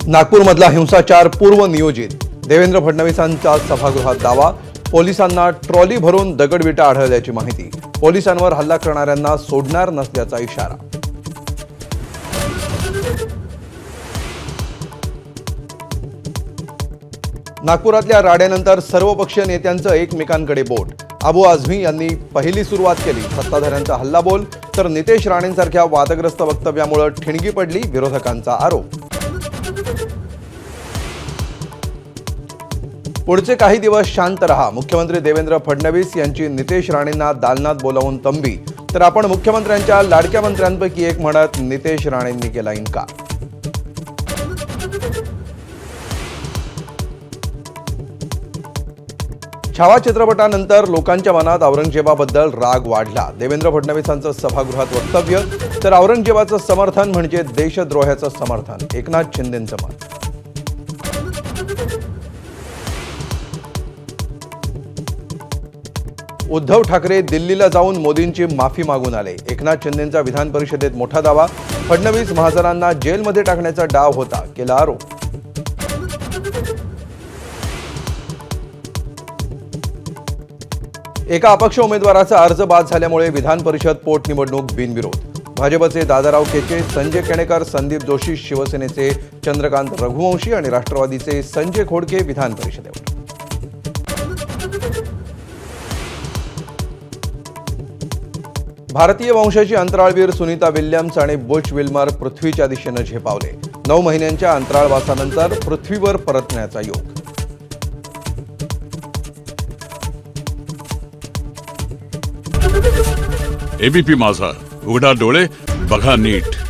नागपूरमधला हिंसाचार पूर्वनियोजित, देवेंद्र फडणवीसांचा सभागृहात दावा. पोलिसांना ट्रॉली भरून दगडविटा आढळल्याची माहिती. पोलिसांवर हल्ला करणाऱ्यांना सोडणार नसल्याचा इशारा. नागपुरातल्या राड्यानंतर सर्वपक्षीय नेत्यांचं एकमेकांकडे बोट. अबू आझमी यांनी पहिली सुरुवात केली. सत्ताधाऱ्यांचा हल्लाबोल तर नितेश राणेंसारख्या वादग्रस्त वक्तव्यामुळे ठिणगी पडली, विरोधकांचा आरोप. पुढचे काही दिवस शांत रहा. मुख्यमंत्री देवेंद्र फडणवीस यांची नितेश राणेंना दालनात बोलावून तंबी. तर आपण मुख्यमंत्र्यांच्या लाडक्या मंत्र्यांपैकी एक म्हणत नितेश राणेंनी केला इन्कार. छावा चित्रपटानंतर लोकांच्या मनात औरंगजेबाबद्दल राग वाढला. देवेंद्र फडणवीसांचं सभागृहात वक्तव्य तर औरंगजेबाचं समर्थन म्हणजे देशद्रोहाचं समर्थन, एकनाथ शिंदेंचं मत. उद्धव ठाकरे दिल्लीला जाऊन मोदींची माफी मागून आले. एकनाथ शिंदेंचा विधान परिषदेत मोठा दावा. फडणवीस महाजनांना जेलमध्ये टाकण्याचा डाव होता, केला आरोप. एका अपक्ष उमेदवाराचा अर्ज बाद झाल्यामुळे विधान परिषद पोटनिवडणूक बिनविरोध. भाजपचे दादाराव केचे, संजय केणेकर, संदीप जोशी, शिवसेनेचे चंद्रकांत रघुवंशी आणि राष्ट्रवादीचे संजय खोडके विधान परिषदेवर. भारतीय वंशाची अंतराळवीर सुनीता विल्यम्स आणि बुच विल्मर पृथ्वीच्या दिशेने झेपावले. 9 महिन्यांच्या अंतराळवासानंतर पृथ्वीवर परतण्याचा योग. एबीपी माझा, उघडा डोळे बघा नीट.